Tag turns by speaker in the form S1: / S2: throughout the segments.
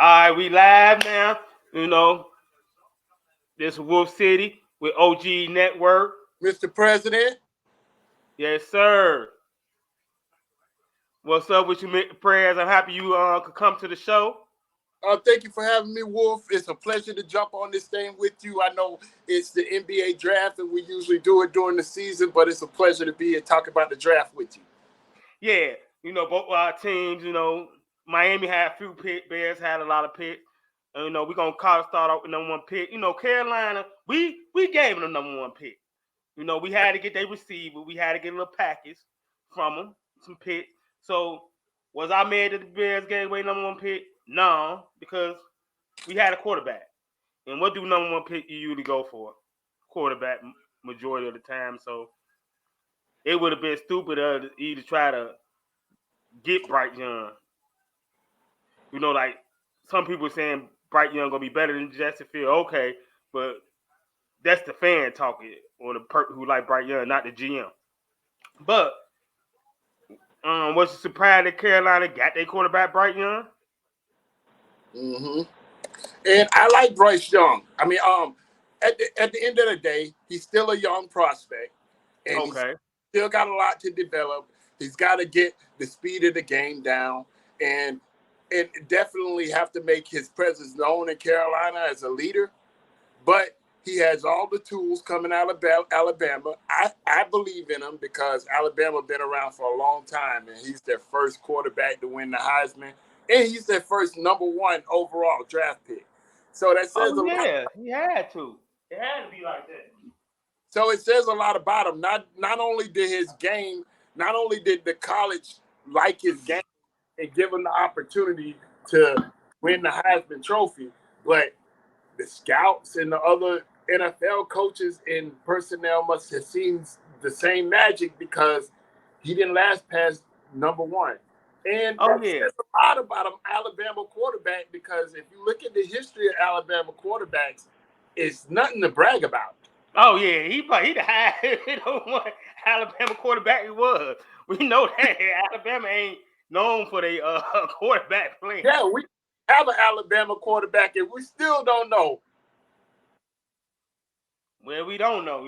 S1: right, we live now. You know, this is Wolfcity with OG Network.
S2: Mr. President.
S1: Yes, sir. What's up with you, prayers? I'm happy you could come to the show.
S2: Thank you for having me, Wolf. It's a pleasure to jump on this thing with you. I know it's the NBA draft, and we usually do it during the season, but it's a pleasure to be here talking about the draft with you.
S1: Yeah, both our teams. Miami had a few picks. Bears had a lot of picks. And, we're gonna start off with number one pick. Carolina, we gave them the number one pick. We had to get their receiver. We had to get a little package from them, some picks. So was I mad that the Bears gave away number one pick? No, because we had a quarterback. And what do number one pick you usually go for? Quarterback majority of the time. So it would have been stupid to either try to get Bryce Young. Like some people saying Bryce Young gonna be better than Justin Field. Okay, but that's the fan talking or the person who like Bryce Young, not the GM. But was you surprised that Carolina got their quarterback Bryce Young?
S2: Mm-hmm. And I like Bryce Young. I mean, at the end of the day, he's still a young prospect, and he's
S1: Okay.
S2: still got a lot to develop. He's got to get the speed of the game down, and definitely have to make his presence known in Carolina as a leader. But he has all the tools coming out of Alabama. I believe in him because Alabama been around for a long time, and he's their first quarterback to win the Heisman, and he's their first number one overall draft pick. So that says
S1: Oh
S2: a lot.
S1: yeah, he had to. It had to be like that.
S2: So it says a lot about him. Not only did his game, not only did the college like his game and give him the opportunity to win the Heisman Trophy, but the scouts and the other NFL coaches and personnel must have seen the same magic because he didn't last past number one. And that says a lot about an Alabama quarterback because if you look at the history of Alabama quarterbacks, it's nothing to brag about.
S1: Oh yeah, he the highest one Alabama quarterback he was. We know that Alabama ain't known for their quarterback playing.
S2: Yeah, we have an Alabama quarterback and we still don't know.
S1: Well, we don't know,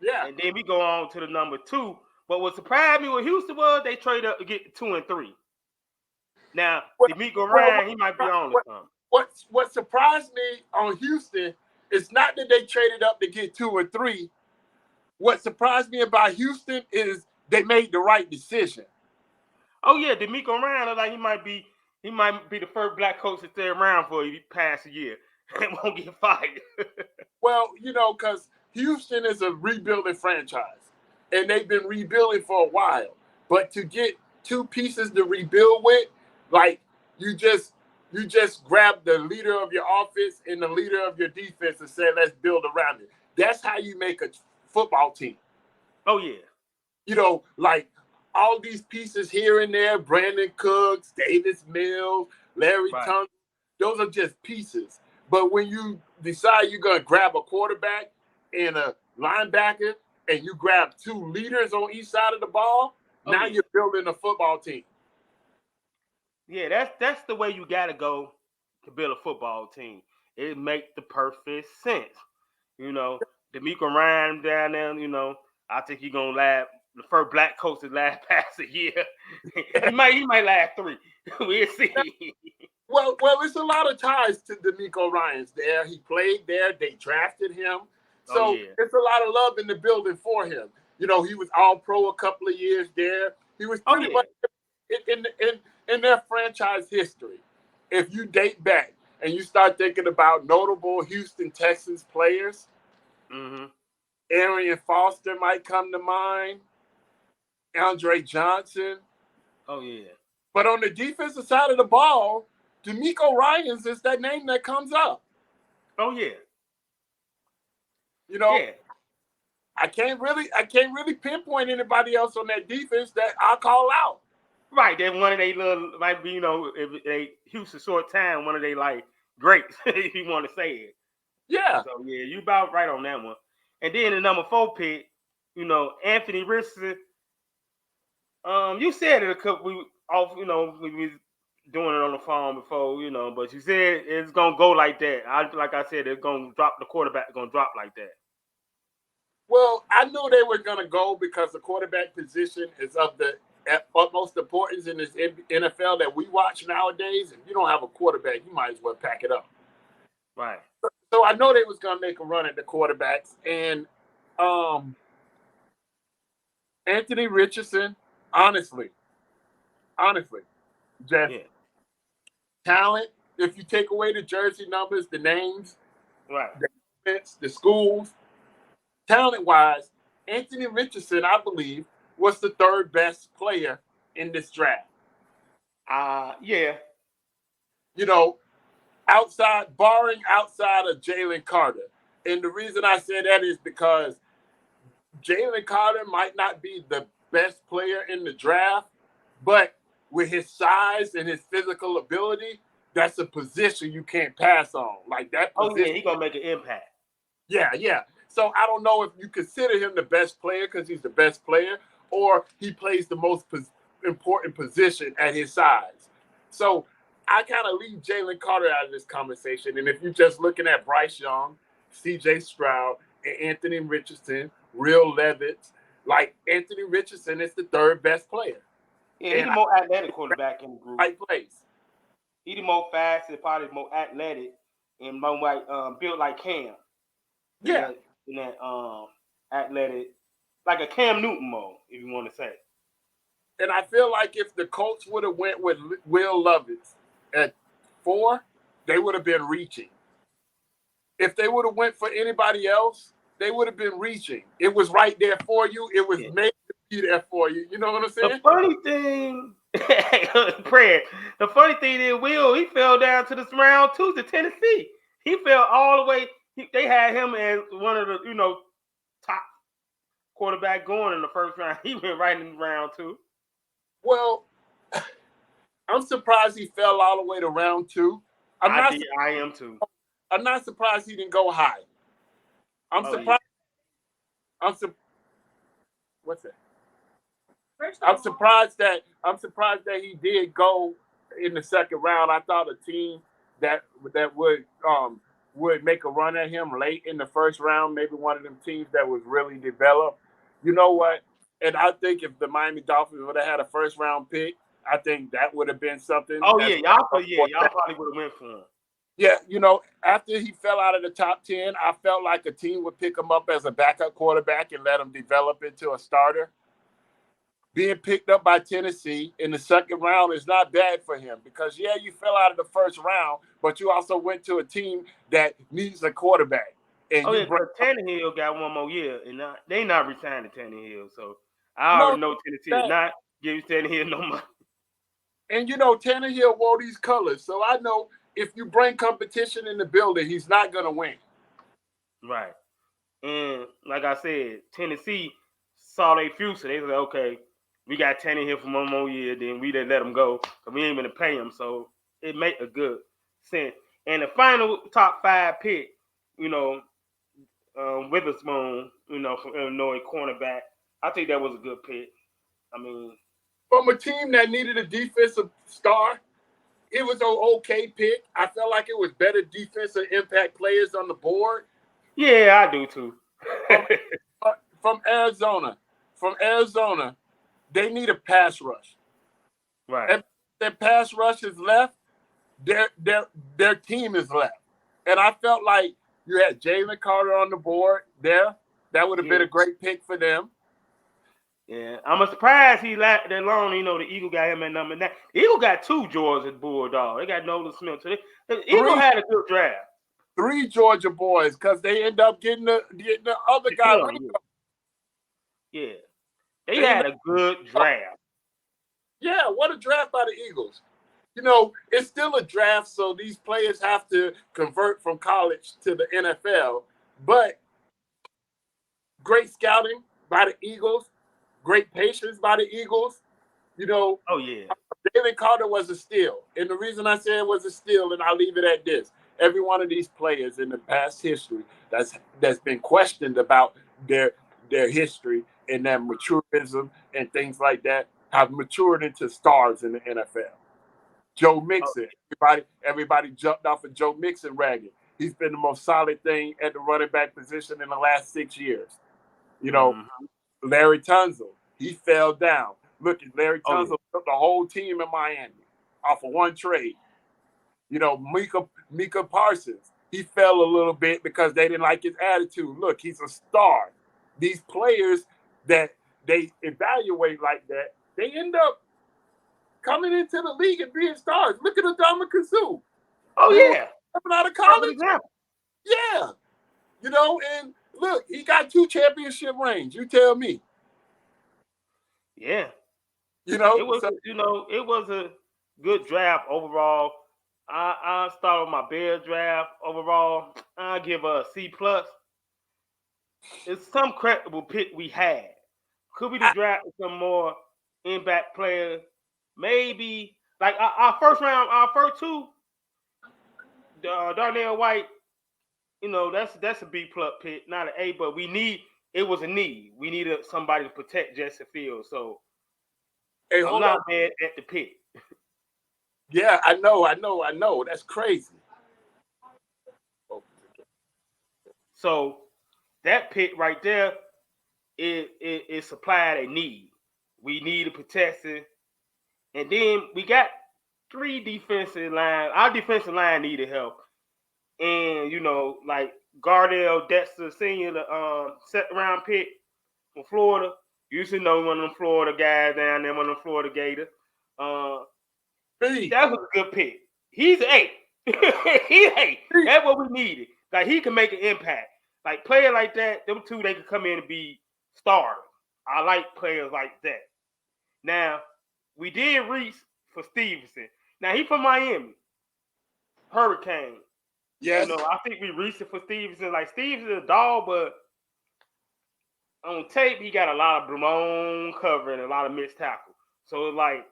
S2: Yeah.
S1: And then we go on to the number two. But what surprised me with Houston was they traded up to get 2 and 3. Now, DeMeco Ryan, he might be on to something.
S2: What surprised me on Houston is not that they traded up to get 2 or 3. What surprised me about Houston is they made the right decision.
S1: Oh yeah, DeMeco Ryan, like he might be the first black coach to stay around for a past year and won't get fired.
S2: Well, because Houston is a rebuilding franchise, and they've been rebuilding for a while. But to get two pieces to rebuild with, like you just grab the leader of your offense and the leader of your defense and say, let's build around it. That's how you make a football team.
S1: Oh yeah.
S2: Like all these pieces here and there, Brandon Cooks, Davis Mills, Larry Tunsil, those are just pieces. But when you decide you're going to grab a quarterback and a linebacker and you grab two leaders on each side of the ball, now you're building a football team.
S1: Yeah, that's the way you got to go to build a football team. It makes the perfect sense. DeMeco Ryan down there, I think he's going to last the first black coach to last past a year. he might last 3. We'll see.
S2: Well, it's a lot of ties to DeMeco Ryans there. He played there. They drafted him. So it's a lot of love in the building for him. He was all-pro a couple of years there. He was pretty much in their franchise history. If you date back and you start thinking about notable Houston Texans players, Arian Foster might come to mind, Andre Johnson.
S1: Oh, yeah.
S2: But on the defensive side of the ball, DeMeco Ryans is that name that comes up.
S1: Oh yeah.
S2: I can't really pinpoint anybody else on that defense that I'll call out.
S1: Right, they're one of they little might be if they Houston short time, one of they like greats if you want to say it.
S2: Yeah.
S1: So yeah, you about right on that one. And then the number 4 pick, Anthony Richardson. You said it a couple we was doing it on the phone before, but you said it's gonna go like that. Like I said, it's gonna drop the quarterback gonna drop like that.
S2: Well, I knew they were going to go because the quarterback position is of the utmost importance in this NFL that we watch nowadays. If you don't have a quarterback, you might as well pack it up.
S1: Right.
S2: So I know they was going to make a run at the quarterbacks. And Anthony Richardson, honestly, just
S1: Yeah.
S2: talent. If you take away the jersey numbers, the names,
S1: Right.
S2: the schools, talent-wise, Anthony Richardson, I believe, was the third best player in this draft.
S1: Yeah.
S2: Barring outside of Jalen Carter. And the reason I say that is because Jalen Carter might not be the best player in the draft, but with his size and his physical ability, that's a position you can't pass on. Like that position.
S1: Oh, yeah, he's going to make an impact.
S2: Yeah. So I don't know if you consider him the best player because he's the best player, or he plays the most important position at his size. So I kind of leave Jalen Carter out of this conversation. And if you're just looking at Bryce Young, C.J. Stroud, and Anthony Richardson, Will Levis, like Anthony Richardson is the third best player.
S1: Yeah, he's the more athletic quarterback in the group.
S2: Right place.
S1: He's the more fast and probably more athletic and more like built like Cam.
S2: Yeah.
S1: In that athletic, like a Cam Newton mode, if you want to say.
S2: And I feel like if the Colts would have went with Will Levis at 4, they would have been reaching. If they would have went for anybody else, they would have been reaching. It was right there for you. It was made to be there for you. You know what I'm saying?
S1: The funny thing, Fred, the funny thing is, Will, he fell down to this round 2 to Tennessee. He fell all the way. They had him as one of the, top quarterback going in the first round. He went right in round 2.
S2: Well, I'm surprised he fell all the way to round 2.
S1: I am too.
S2: I'm not surprised he didn't go high. I'm surprised. Yeah. What's that? I'm surprised that he did go in the second round. I thought a team that would make a run at him late in the first round, maybe one of them teams that was really developed. You know what? And I think if the Miami Dolphins would have had a first round pick, I think that would have been something.
S1: Oh yeah, y'all probably would have went for him.
S2: Yeah, after he fell out of the top 10, I felt like a team would pick him up as a backup quarterback and let him develop into a starter. Being picked up by Tennessee in the second round is not bad for him because, yeah, you fell out of the first round, but you also went to a team that needs a quarterback. And
S1: Tannehill got one more year, and they not resigning Tannehill. So I already know Tennessee is not giving Tannehill no money.
S2: And, Tannehill wore these colors, so I know if you bring competition in the building, he's not going to win.
S1: Right. And like I said, Tennessee saw their future. They said, okay, we got Tannehill for one more year, then we didn't let him go because we ain't going to pay him. So it made a good sense. And the final top 5 pick, Witherspoon, from Illinois cornerback, I think that was a good pick. I mean,
S2: from a team that needed a defensive star, it was an okay pick. I felt like it was better defensive impact players on the board.
S1: Yeah, I do too.
S2: From Arizona, they need a pass rush.
S1: Right.
S2: If their pass rush is left, their team is left. And I felt like you had Jalen Carter on the board there. That would have been a great pick for them.
S1: Yeah, I'm surprised he left that long. The Eagle got him at number 9. The Eagle got 2 Georgia Bulldogs. They got Nolan Smith. So the Eagle had a good draft.
S2: 3 Georgia boys because they end up getting the other guy.
S1: Yeah. They had a good draft.
S2: Yeah, what a draft by the Eagles. It's still a draft, so these players have to convert from college to the NFL. But great scouting by the Eagles, great patience by the Eagles.
S1: Oh, yeah.
S2: Jalen Carter was a steal. And the reason I say it was a steal, and I'll leave it at this, every one of these players in the past history that's been questioned about their history and their maturism and things like that have matured into stars in the NFL. Joe Mixon. Everybody jumped off of Joe Mixon ragged. He's been the most solid thing at the running back position in the last 6 years. Larry Tunsil, he fell down. Look at Larry Tunsil took the whole team in Miami off of one trade. Mika Parsons, he fell a little bit because they didn't like his attitude. Look, he's a star. These players that they evaluate like that, they end up coming into the league and being stars. Look at Adama Kazoo.
S1: Yeah.
S2: Coming out of college. Yeah. And look, he got 2 championship rings. You tell me.
S1: Yeah. It was a good draft overall. I start with my Bears draft overall. I give a C+. It's some credible pick we had. Could we have drafted some more impact players? Maybe like our first round, our first 2, Darnell White. That's a B+ pick, not an A. But it was a need. We needed somebody to protect Justin Fields. So I'm not mad at the pick.
S2: Yeah, I know. That's crazy.
S1: So that pick right there, it supplied a need. We needed protection. And then we got 3 defensive line. Our defensive line needed help. And, like Gardell Dexter Sr., the 2nd round pick from Florida. You should know one of them Florida guys down there, one of them Florida Gators. That was a good pick. He's an A. He's an A. That's what we needed. Like, he can make an impact. Like, player like that, them 2, they could come in and be stars. I like players like that. Now, we did reach for Stevenson. Now, he from Miami. Hurricane.
S2: Yes.
S1: I think we reached it for Stevenson. Like, Stevenson's a dog, but on tape, he got a lot of blown cover and a lot of missed tackles. So, like,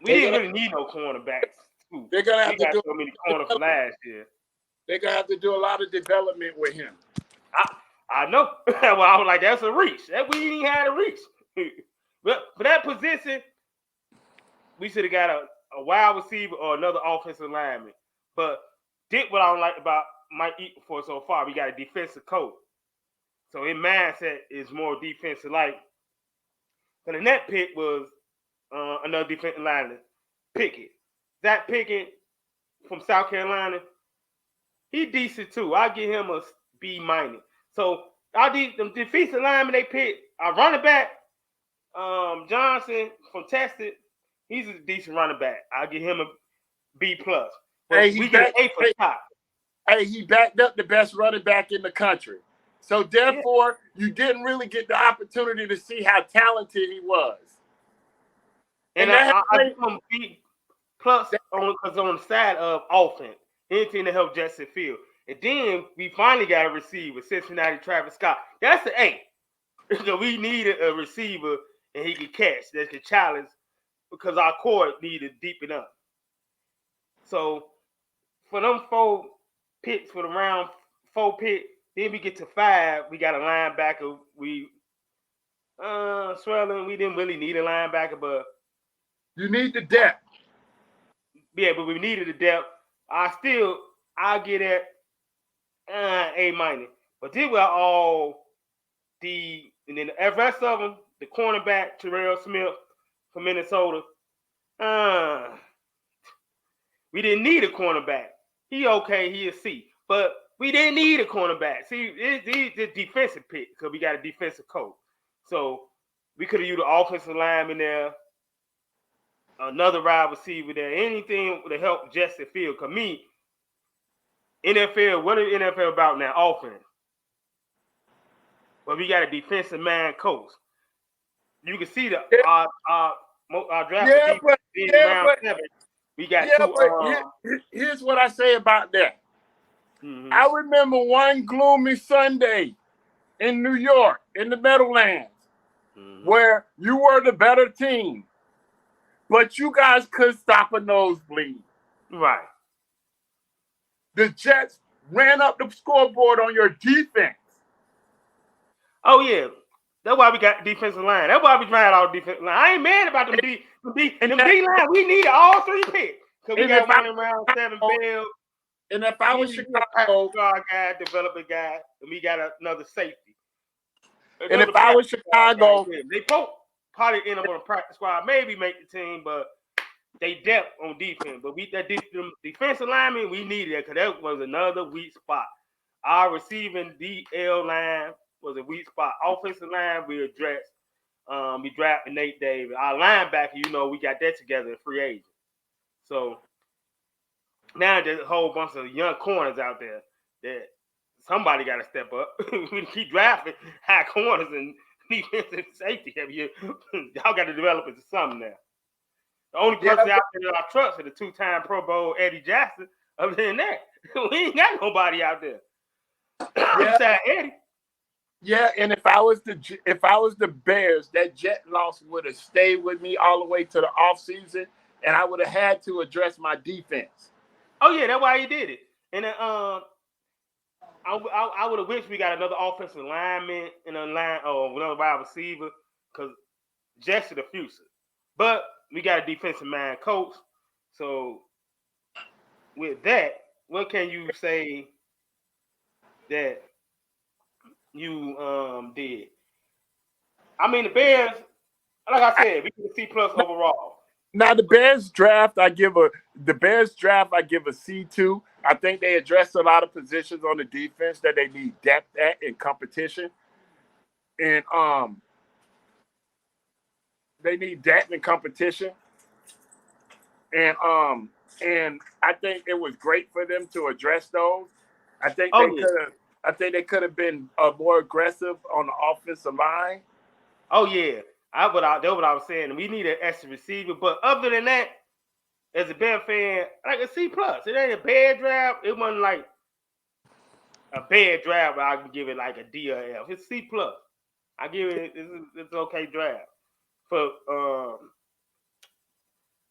S1: we didn't really need no cornerbacks.
S2: They're going to have to do
S1: so many corners from last year.
S2: They're going to have to do a lot of development with him.
S1: I know. Well, I was like, that's a reach. We didn't even have a reach. But for that position, we should have got a wide receiver or another offensive lineman. But did what I don't like about Mike Eaton for so far. We got a defensive coach. So his mindset is more defensive like. But the net pick was another defensive lineman, Pickett. Zach Pickett from South Carolina, he decent too. I give him a B-. So the defensive lineman they picked, our running back, Johnson from Texas, he's a decent running back. I'll give him a B+. But we get an A for top.
S2: Hey, he backed up the best running back in the country. So therefore, you didn't really get the opportunity to see how talented he was.
S1: And I give him B+ because on the side of offense, anything to help Justin Fields. And then we finally got a receiver, Cincinnati Travis Scott. That's an A. So we needed a receiver and he could catch, that could challenge, because our core needed to deepen up. So for them 4 picks, for the round 4 pick, then we get to 5. We got a linebacker. Swelling, we didn't really need a linebacker, but
S2: you need the depth.
S1: Yeah, but we needed the depth. I'll get that A-. But then we're all and then the rest of them, the cornerback, Terrell Smith from Minnesota, we didn't need a cornerback. He a C. But we didn't need a cornerback. See, it's a defensive pick because we got a defensive coach. So we could have used an offensive lineman there, another wide receiver there, anything to help Justin Fields. Because NFL, what is NFL about now? Offense. But we got a defensive man coach. You can see our draft round 7. We got 2.
S2: Here's what I say about that. Mm-hmm. I remember one gloomy Sunday in New York, in the Meadowlands, where you were the better team, but you guys couldn't stop a nosebleed.
S1: Right.
S2: The Jets ran up the scoreboard on your defense.
S1: Oh, yeah. That's why we got defensive line. That's why we trying our defensive line. I ain't mad about them D line. We needed all 3 picks because we got running around 7 bills.
S2: And if I was Chicago,
S1: guy, developing guy, and we got another safety.
S2: And if I was Chicago,
S1: they probably end up on a practice squad, maybe make the team, but they depth on defense. But that defensive lineman, we needed it because that was another weak spot. Our receiving DL line was a weak spot. Offensive line, we addressed. We drafted Nate Davis. Our linebacker, we got that together in free agent. So now there's a whole bunch of young corners out there that somebody got to step up. We keep drafting high corners and defensive safety every year. Y'all got to develop into something now. The only person out there that I trust is the 2-time Pro Bowl Eddie Jackson. Other than that, we ain't got nobody out there. Besides Eddie.
S2: Yeah, and if I was the Bears, that jet loss would have stayed with me all the way to the offseason, and I would have had to address my defense.
S1: Oh yeah, that's why he did it. And then I would have wished we got another offensive lineman and another wide receiver because Jesse the future. But we got a defensive mind coach. So with that, what can you say that you did? I mean, the Bears, like I said, we get a C+ overall.
S2: Now the Bears draft, I give a C2. I think they addressed a lot of positions on the defense that they need depth at in competition. And they need depth in competition. And I think it was great for them to address those. I think they could have been more aggressive on the offensive line.
S1: Oh yeah. That's what I was saying. We need an extra receiver, but other than that, as a Bear fan, like a C+. It ain't a bad draft. It wasn't like a bad draft where I can give it like a D or F. It's C+. I give it. It's okay draft for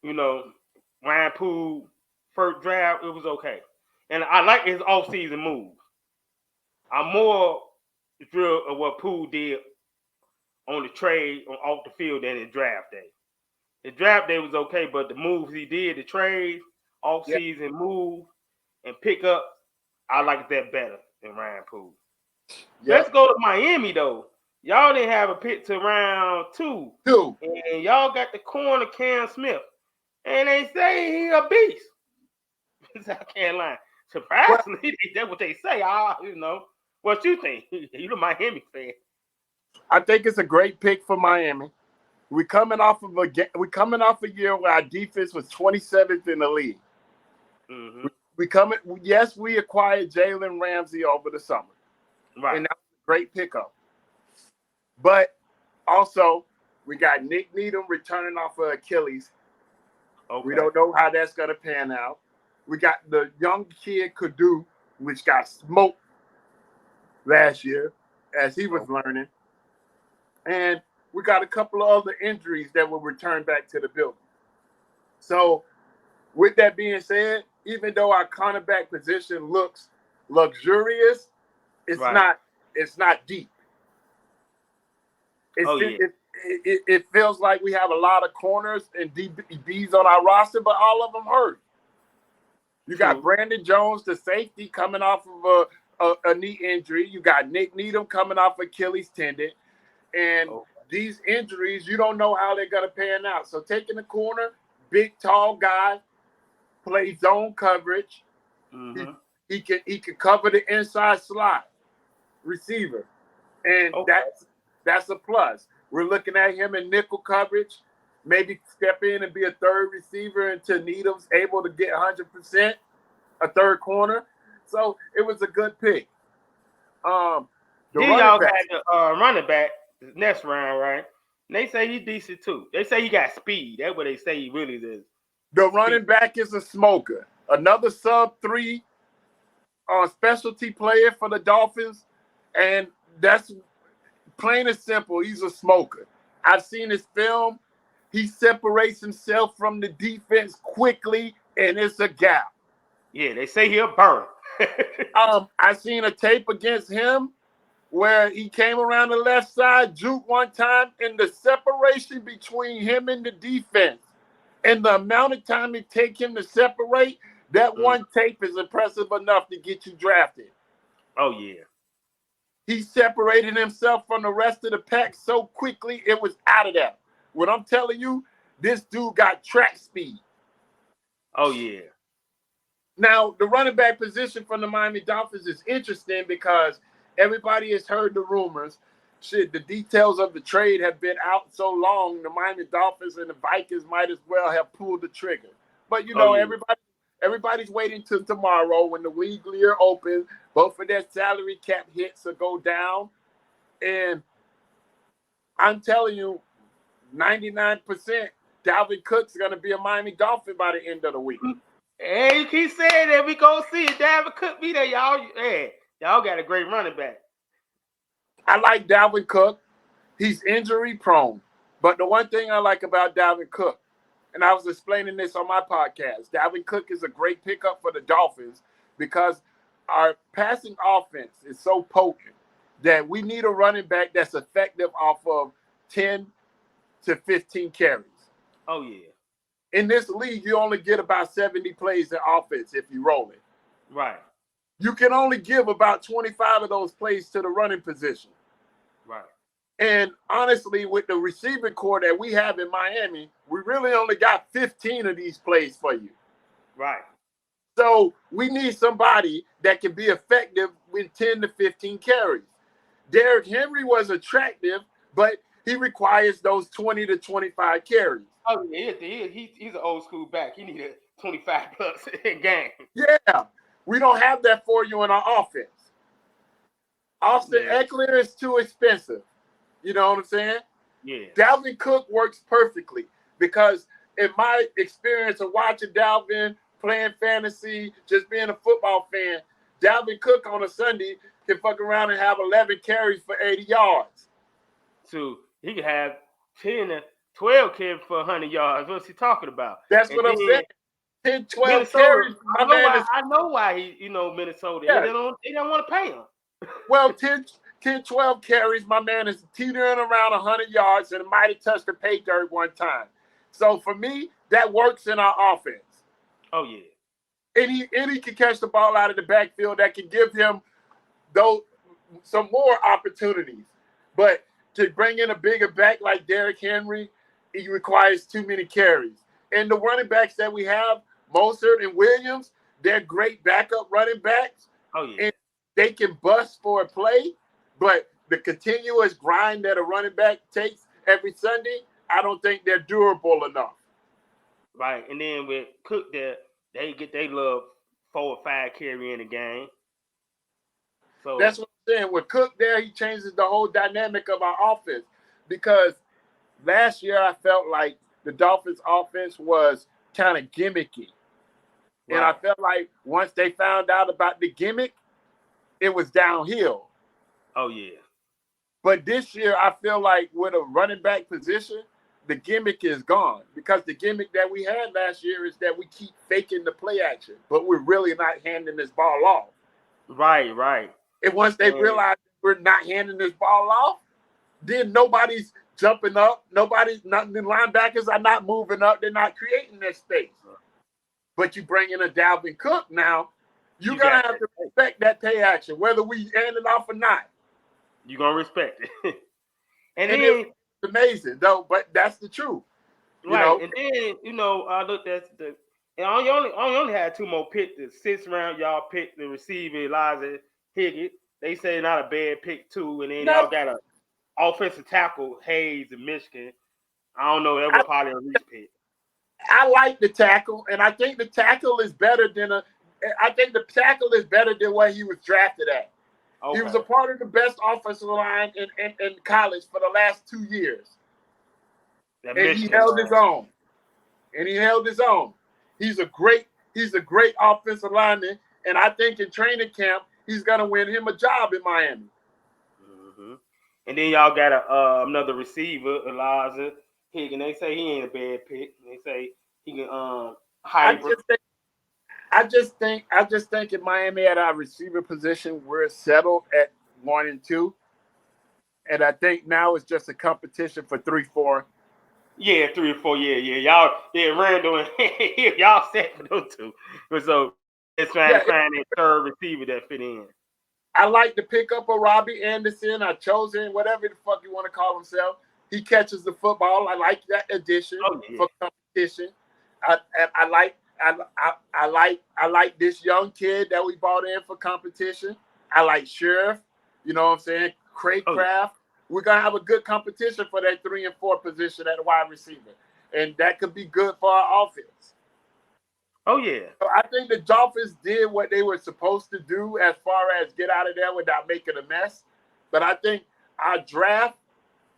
S1: Ryan Poole first draft. It was okay, and I like his off-season moves. I'm more thrilled of what Poole did on the trade off the field than his draft day. The draft day was okay, but the moves he did, the trades, off-season move, and pick up, I like that better than Ryan Poole. Yep. Let's go to Miami, though. Y'all didn't have a pick to round 2. And y'all got the corner Cam Smith. And they say he a beast. South Carolina. Surprisingly, that's what they say. What you think? You the Miami fan.
S2: I think it's a great pick for Miami. We're coming off a year where our defense was 27th in the league.
S1: Mm-hmm.
S2: We acquired Jalen Ramsey over the summer.
S1: Right.
S2: And that was a great pickup. But also, we got Nick Needham returning off of Achilles.
S1: Okay.
S2: We don't know how that's going to pan out. We got the young kid Kadu, which got smoked last year as he was learning. And we got a couple of other injuries that will return back to the building. So, with that being said, even though our cornerback position looks luxurious, it's not deep. It feels like we have a lot of corners and DBs on our roster, but all of them hurt. You got Brandon Jones, the safety, coming off of a knee injury. You got Nick Needham coming off Achilles tendon. And these injuries, you don't know how they're going to pan out. So taking the corner, big, tall guy, play zone coverage.
S1: Mm-hmm.
S2: He can cover the inside slot receiver. And that's a plus. We're looking at him in nickel coverage, maybe step in and be a third receiver until Needham's able to get 100%, a third corner. So it was a good pick.
S1: Y'all got the running back next round, right? And they say he's decent too. They say he got speed. That's what they say he really is.
S2: The running back is a smoker. Another sub-3 specialty player for the Dolphins. And that's plain and simple. He's a smoker. I've seen his film. He separates himself from the defense quickly, and it's a gap.
S1: Yeah, they say he'll burn.
S2: I seen a tape against him. where he came around the left side, juke one time, and the separation between him and the defense and the amount of time it take him to separate, that one tape is impressive enough to get you drafted.
S1: Oh, yeah.
S2: He separated himself from the rest of the pack so quickly, it was out of there. What I'm telling you, this dude got track speed.
S1: Oh, yeah.
S2: Now, the running back position from the Miami Dolphins is interesting because everybody has heard the rumors. Shit, the details of the trade have been out so long, the Miami Dolphins and the Vikings might as well have pulled the trigger. But, you know,
S1: yeah.
S2: everybody's waiting till tomorrow when the league year opens. Both of their salary cap hits will go down. And I'm telling you, 99%, Dalvin Cook's going to be a Miami Dolphin by the end of the week.
S1: Hey, you keep saying that. We go see it. Dalvin Cook be there, y'all. Hey, y'all got a great running back.
S2: I like Dalvin Cook. He's injury prone. But the one thing I like about Dalvin Cook, and I was explaining this on my podcast, Dalvin Cook is a great pickup for the Dolphins because our passing offense is so potent that we need a running back that's effective off of 10 to 15 carries.
S1: Oh, yeah.
S2: In this league, you only get about 70 plays in offense if you roll it.
S1: Right.
S2: You can only give about 25 of those plays to the running position.
S1: Right.
S2: And honestly, with the receiving core that we have in Miami, we really only got 15 of these plays for you.
S1: Right.
S2: So we need somebody that can be effective with 10 to 15 carries. Derrick Henry was attractive, but he requires those 20 to 25 carries.
S1: Oh, yeah, he's an old school back. He needed 25 plus in game.
S2: Yeah, we don't have that for you in our offense. Austin Eckler is too expensive. You know what I'm saying?
S1: Yeah.
S2: Dalvin Cook works perfectly because in my experience of watching Dalvin, playing fantasy, just being a football fan, Dalvin Cook on a Sunday can fuck around and have 11 carries for 80 yards.
S1: So he could have 10 to 12 carries for 100 yards. What's he talking about?
S2: That's what I'm saying. 10, 12
S1: Minnesota,
S2: carries.
S1: I know why he, Minnesota.
S2: Yeah.
S1: They don't want to pay him.
S2: Well, 10, 12 carries, my man is teetering around 100 yards and might have touched the pay dirt one time. So for me, that works in our offense.
S1: Oh, yeah.
S2: And he can catch the ball out of the backfield that can give him some more opportunities. But to bring in a bigger back like Derrick Henry, he requires too many carries. And the running backs that we have, Mostert and Williams, they're great backup running backs.
S1: Oh, yeah.
S2: And they can bust for a play, but the continuous grind that a running back takes every Sunday, I don't think they're durable enough.
S1: Right. And then with Cook there, they get their little 4 or 5 carry in the game. So
S2: that's what I'm saying. With Cook there, he changes the whole dynamic of our offense. Because last year I felt like the Dolphins' offense was kind of gimmicky. Right. And I felt like once they found out about the gimmick, it was downhill.
S1: Oh, yeah.
S2: But this year, I feel like with a running back position, the gimmick is gone. Because the gimmick that we had last year is that we keep faking the play action, but we're really not handing this ball off.
S1: Right.
S2: And once they realize we're not handing this ball off, then nobody's jumping up. The linebackers are not moving up. They're not creating their space. But you bring in a Dalvin Cook now, you're going to have to respect that play action, whether we hand it off or not.
S1: You're going to respect it. and then,
S2: it's amazing, though, but that's the truth.
S1: Right. And then, I looked at and I only had 2 more picks. The 6th round, y'all picked the receiver, Elijah Higgins. They say not a bad pick, too. And then y'all got an offensive tackle, Hayes in Michigan. I don't know. That was probably a reach pick.
S2: I like the tackle, and I think the tackle is better than what he was drafted at. Okay. He was a part of the best offensive line in college for the last 2 years. He held his own. He's a great offensive lineman, and I think in training camp he's gonna win him a job in Miami.
S1: Mm-hmm. And then y'all got another receiver, Elijah Higgins. They say he ain't a bad pick. They say he can hybrid.
S2: I just think in Miami at our receiver position, we're settled at 1 and 2. And I think now it's just a competition for 3, 4.
S1: Yeah, 3 or 4. Y'all, Randall and y'all set for those two. So it's trying
S2: Yeah,
S1: to find that third receiver that fit in.
S2: I like to pick up a Robbie Anderson, a Chosen, whatever the fuck you want to call himself. He catches the football. I like that addition for competition. I like this young kid that we brought in for competition. I like Sheriff. You know what I'm saying? Craycraft. We're gonna have a good competition for that 3 and 4 position at wide receiver, and that could be good for our offense.
S1: Oh yeah.
S2: So I think the Dolphins did what they were supposed to do as far as get out of there without making a mess. But I think our draft,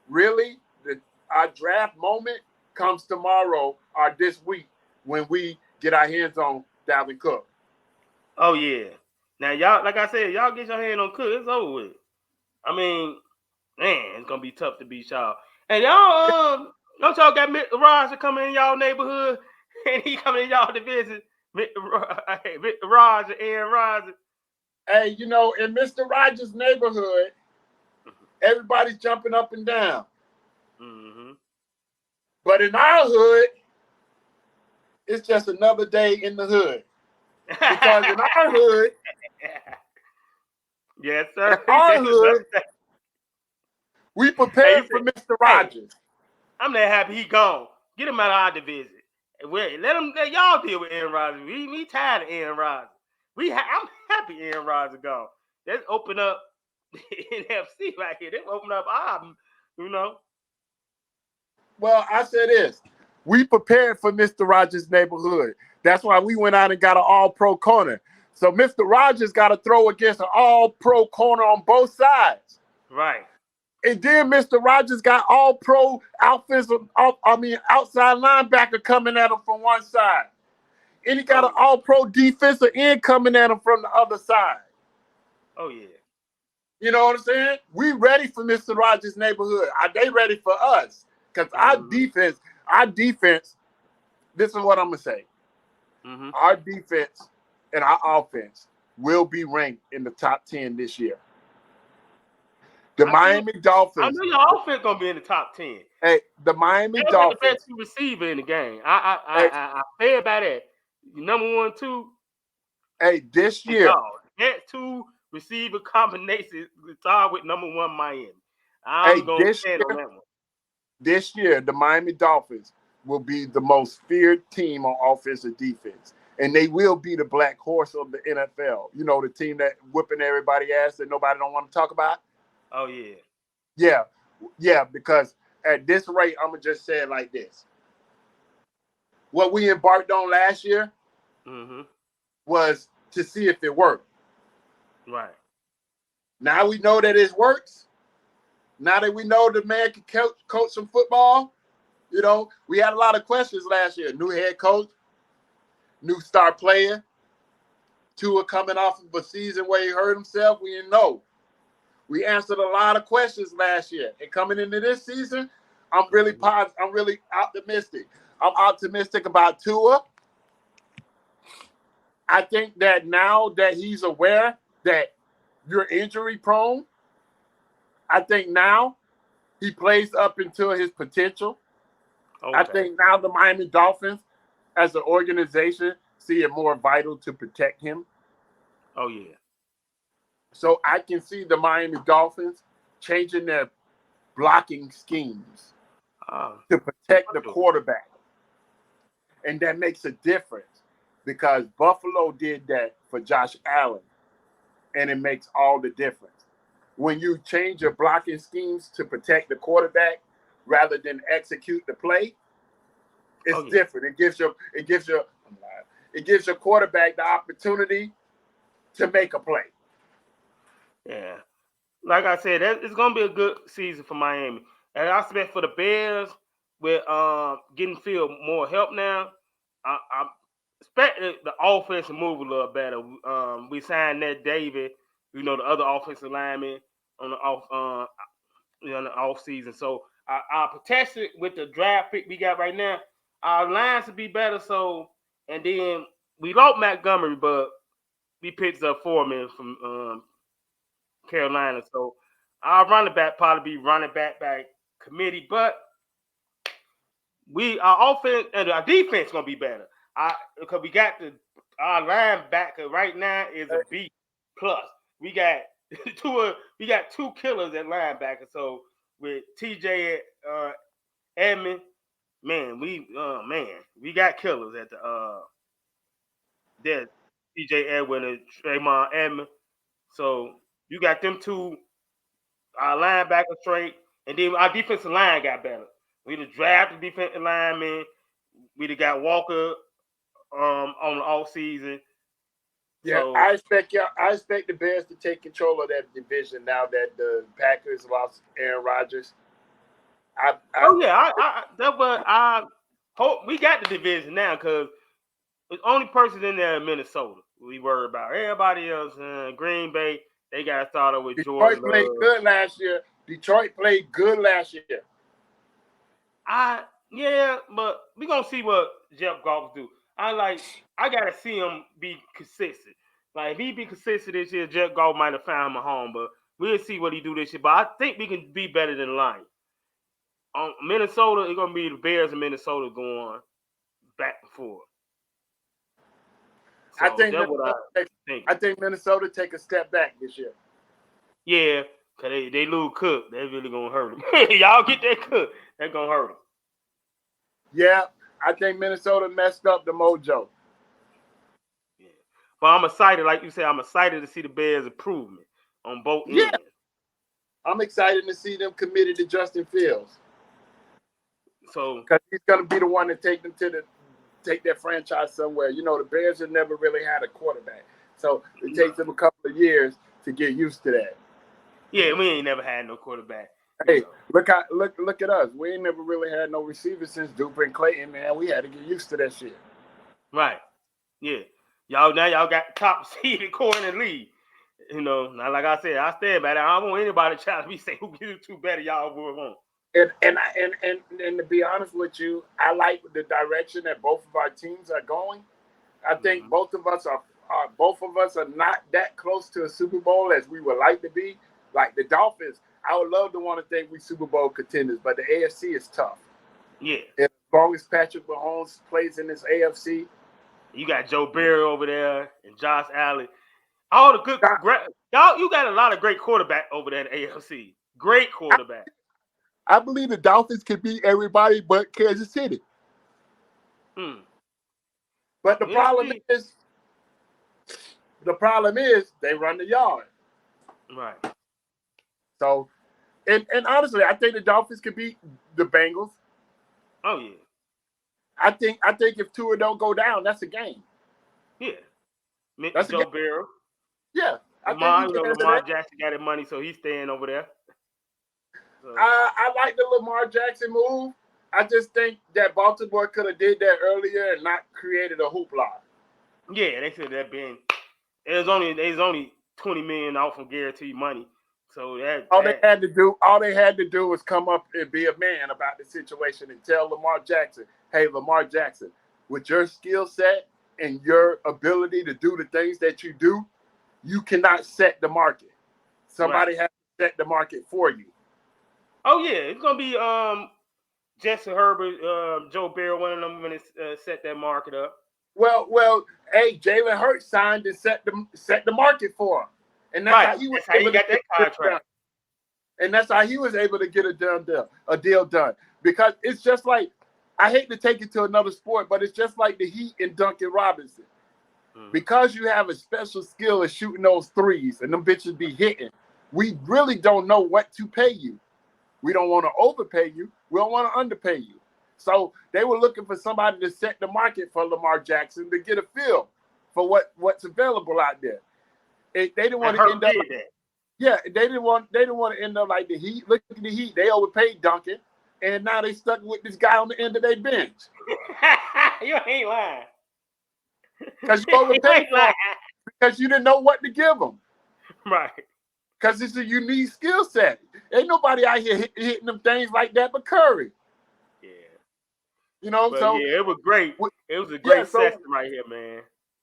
S2: really, our draft moment comes tomorrow or this week when we get our hands on Dalvin Cook.
S1: Oh yeah. Now y'all, like I said, y'all get your hand on Cook, it's over with. I mean, man, it's gonna be tough to beat y'all. And y'all, don't y'all got Mr. Roger coming in y'all neighborhood, and he coming in y'all to visit Mr. Roger, Aaron Roger.
S2: Hey, you know, in Mr. Rogers' neighborhood, everybody's jumping up and down.
S1: Mm-hmm.
S2: But in our hood, it's just another day in the hood. Because in our hood,
S1: yes,
S2: in
S1: sir.
S2: our hood, we prepared for Mr. Rogers.
S1: Hey, I'm that happy he gone. Get him out of our division. Let y'all deal with Aaron Rodgers. We tired of Aaron Rodgers. I'm happy Aaron Rodgers gone. Let's open up the NFC right here. Let's open up our, you know.
S2: Well, I said this. We prepared for Mr. Rogers' neighborhood. That's why we went out and got an all-pro corner. So Mr. Rogers got to throw against an all-pro corner on both sides.
S1: Right.
S2: And then Mr. Rogers got all-pro outside linebacker coming at him from one side. And he got an all-pro defensive end coming at him from the other side.
S1: Oh, yeah.
S2: You know what I'm saying? We ready for Mr. Rogers' neighborhood. Are they ready for us? Because our defense, this is what I'm going to say.
S1: Mm-hmm.
S2: Our defense and our offense will be ranked in the top 10 this year. The Miami Dolphins.
S1: I know your offense going to be in the top 10.
S2: Hey, the Miami Dolphins.
S1: The best receiver in the game. I feel about that. Number 1, 2.
S2: Hey, this year.
S1: That 2 receiver combination start with number 1 Miami. I'm going to stand on that one.
S2: This year, the Miami Dolphins will be the most feared team on offense and defense. And they will be the black horse of the NFL. You know, the team that whipping everybody ass that nobody don't want to talk about?
S1: Oh, yeah.
S2: Yeah, because at this rate, I'm going to just say it like this. What we embarked on last year was to see if it worked.
S1: Right.
S2: Now we know that it works. Now that we know the man can coach some football, you know, we had a lot of questions last year. New head coach, new star player, Tua coming off of a season where he hurt himself. We didn't know. We answered a lot of questions last year. And coming into this season, I'm really positive. I'm really optimistic. I'm optimistic about Tua. I think that now that he's aware that you're injury prone, I think now he plays up until his potential. Okay. I think now the Miami Dolphins, as an organization, see it more vital to protect him.
S1: Oh, yeah.
S2: So I can see the Miami Dolphins changing their blocking schemes to protect the quarterback. And that makes a difference because Buffalo did that for Josh Allen, and it makes all the difference. When you change your blocking schemes to protect the quarterback rather than execute the play, it's different. It gives your quarterback the opportunity to make a play.
S1: Yeah. Like I said, it's gonna be a good season for Miami. And I expect for the Bears with getting Field more help now. I expect the offense to move a little better. We signed Ned David, you know, the other offensive lineman on the off season. So our protection with the draft pick we got right now, our lines will be better. So, and then we lost Montgomery, but we picked up Foreman Carolina. So our running back probably be running back by committee, but our offense and our defense gonna be better. Because we got our linebacker right now is a B plus. We got two killers at linebacker. So with TJ Edmond, we got killers at there. TJ Edwin and Trayvon Edmond. So you got them two, our linebacker straight, and then our defensive line got better. We done drafted defensive lineman. We done got Walker on the off season.
S2: Yeah,
S1: So
S2: I expect the Bears to take control of that division now that the Packers lost Aaron Rodgers.
S1: That's what I hope we got the division now because the only person in there in Minnesota we worry about. Everybody else in Green Bay, they got to start with Jordan.
S2: Detroit played good last year.
S1: But we gonna see what Jeff Goff do. I gotta see him be consistent. Like if he be consistent this year, Jeff Goff might have found him a home, but we'll see what he do this year. But I think we can be better than the Lions. On Minnesota, it's gonna be the Bears and Minnesota going back and forth. So
S2: I think Minnesota take a step back this year.
S1: Yeah, cause they lose Cook, they really gonna hurt them. Y'all get that Cook, that's gonna hurt them.
S2: Yeah, I think Minnesota messed up the mojo.
S1: Yeah, but I'm excited, like you said, I'm excited to see the Bears' improvement on both ends.
S2: I'm excited to see them committed to Justin Fields.
S1: So,
S2: because he's gonna be the one to take them take their franchise somewhere. You know, the Bears have never really had a quarterback, so it takes them a couple of years to get used to that.
S1: Yeah, we ain't never had no quarterback.
S2: Hey, look at us. We ain't never really had no receivers since Duper and Clayton, man. We had to get used to that shit.
S1: Right. Yeah. Y'all got top seeded corner in the league. You know, now like I said, I stand by that. I don't want anybody to try to say who gives two better. Y'all will want.
S2: And to be honest with you, I like the direction that both of our teams are going. I think both of us are not that close to a Super Bowl as we would like to be. Like the Dolphins, I would love to want to think we Super Bowl contenders, but the AFC is tough.
S1: Yeah.
S2: And as long as Patrick Mahomes plays in this AFC,
S1: you got Joe Burrow over there and Josh Allen. All the good y'all. You got a lot of great quarterback over there in the AFC. Great quarterback.
S2: I believe the Dolphins can beat everybody but Kansas City. But the problem is they run the yard.
S1: Right.
S2: So, and honestly, I think the Dolphins could beat the Bengals.
S1: Oh yeah.
S2: I think if Tua don't go down, that's a game.
S1: Yeah. That's Joe Burrow.
S2: Yeah.
S1: Lamar Jackson got his money, so he's staying over there. So.
S2: I like the Lamar Jackson move. I just think that Baltimore could have did that earlier and not created a hoopla.
S1: Yeah, they said that being there's only $20 million out from guaranteed money. So
S2: they had to do was come up and be a man about the situation and tell Lamar Jackson, hey, Lamar Jackson, with your skill set and your ability to do the things that you do, you cannot set the market. Somebody has to set the market for you.
S1: Oh yeah, it's gonna be Justin Herbert, Joe Burrow, one of them when it set that market up.
S2: Well, hey, Jalen Hurts signed and set the market for him, and that's how he was able to get that contract. And that's how he was able to get a deal done. Because it's just like, I hate to take it to another sport, but it's just like the Heat and Duncan Robinson. Because you have a special skill of shooting those threes, and them bitches be hitting, we really don't know what to pay you. We don't want to overpay you. We don't want to underpay you. So they were looking for somebody to set the market for Lamar Jackson to get a feel for what's available out there. They didn't want to end up. They didn't want to end up like the Heat. Look at the Heat. They overpaid Duncan, and now they stuck with this guy on the end of their bench.
S1: You ain't lying.
S2: Because you overpaid him because you didn't know what to give him.
S1: Right.
S2: Because it's a unique skill set. Ain't nobody out here hitting them things like that but Curry.
S1: Yeah.
S2: You know,
S1: but so yeah, it was great. It was a great session right here, man.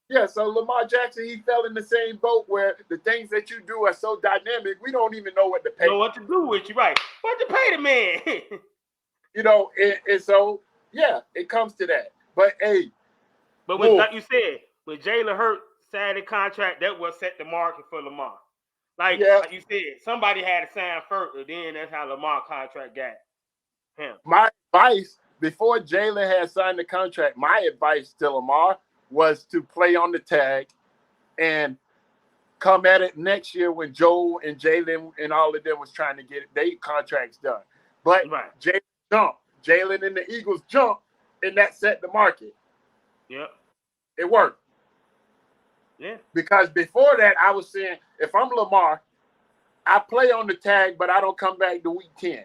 S2: Yeah, so Lamar Jackson, he fell in the same boat where the things that you do are so dynamic, we don't even know what to pay.
S1: Know what to do with you, right? What to pay the man?
S2: You know, and so yeah, it comes to that. But hey,
S1: But when,
S2: Wolf,
S1: like you said, when Jalen Hurts signed the contract, that was set the market for Lamar.
S2: yeah,
S1: Like you said, somebody had to sign first, and then that's how Lamar contract got him.
S2: my advice before Jalen had signed the contract, my advice to Lamar was to play on the tag and come at it next year when Joe and Jalen and all of them was trying to get their contracts done. But
S1: Right.
S2: Jalen jumped. Jalen and the Eagles jumped, and that set the market.
S1: Yep.
S2: It worked.
S1: Yeah.
S2: Because before that, I was saying, if I'm Lamar, I play on the tag, but I don't come back to week 10.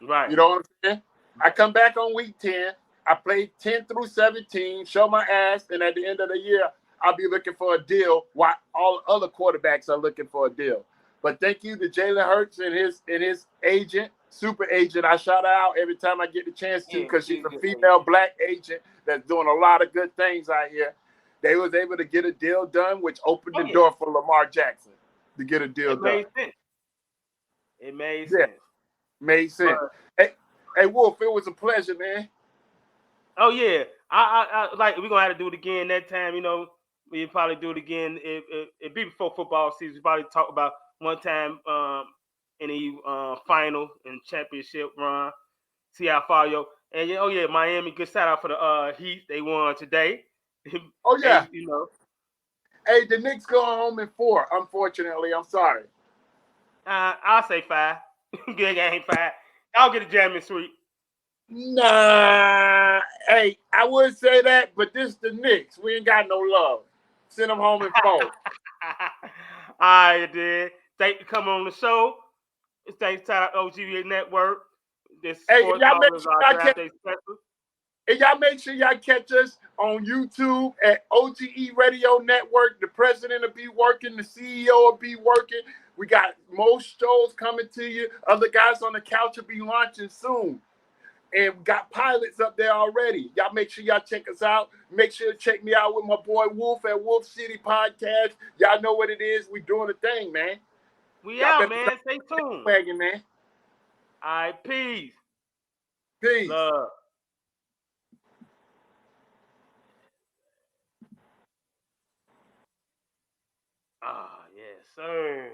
S1: Right.
S2: You know what I'm saying? I come back on week 10. I play 10 through 17, show my ass, and at the end of the year, I'll be looking for a deal while all other quarterbacks are looking for a deal. But thank you to Jalen Hurts and his agent, super agent. I shout her out every time I get the chance to
S1: Yeah.
S2: because she's
S1: She's
S2: a
S1: good.
S2: female black agent that's doing a lot of good things out here. They was able to get a deal done, which opened
S1: Oh
S2: the
S1: yeah.
S2: door for Lamar Jackson to get a deal
S1: It
S2: done.
S1: made sense. It made
S2: Yeah,
S1: sense.
S2: made
S1: But
S2: sense. Hey, Wolf, it was a pleasure, man.
S1: oh yeah, I like we're gonna have to do it again that time. You know, we probably do it again. It be before football season. We probably talk about one time in the final and championship run. See how far yo. And oh yeah, Miami. Good shout out for the Heat. They won today.
S2: Oh yeah.
S1: Hey, you know,
S2: Hey, the Knicks going home in 4. Unfortunately, I'm sorry.
S1: I'll say 5. Good game 5. I'll get a jamming sweep.
S2: Nah. Hey, I would say that, but this the Knicks. We ain't got no love. Send them home in 4.
S1: All right, then. Thank you for coming on the show. Thanks to our OGA Network. This
S2: Hey,
S1: Sports Talk is our draft day special.
S2: y'all make sure y'all catch us on YouTube at OGE Radio Network. The president will be working, the CEO will be working. We got most shows coming to you. Other guys on the couch will be launching soon. And we got pilots up there already. Y'all make sure y'all check us out. Make sure to check me out with my boy Wolf at Wolfcity Podcast. Y'all know what it is. We doing a thing, man.
S1: We
S2: Y'all
S1: out,
S2: better
S1: man. Stay tuned.
S2: wagon, man.
S1: All right, peace.
S2: Peace.
S1: Love. Ah, yes, sir.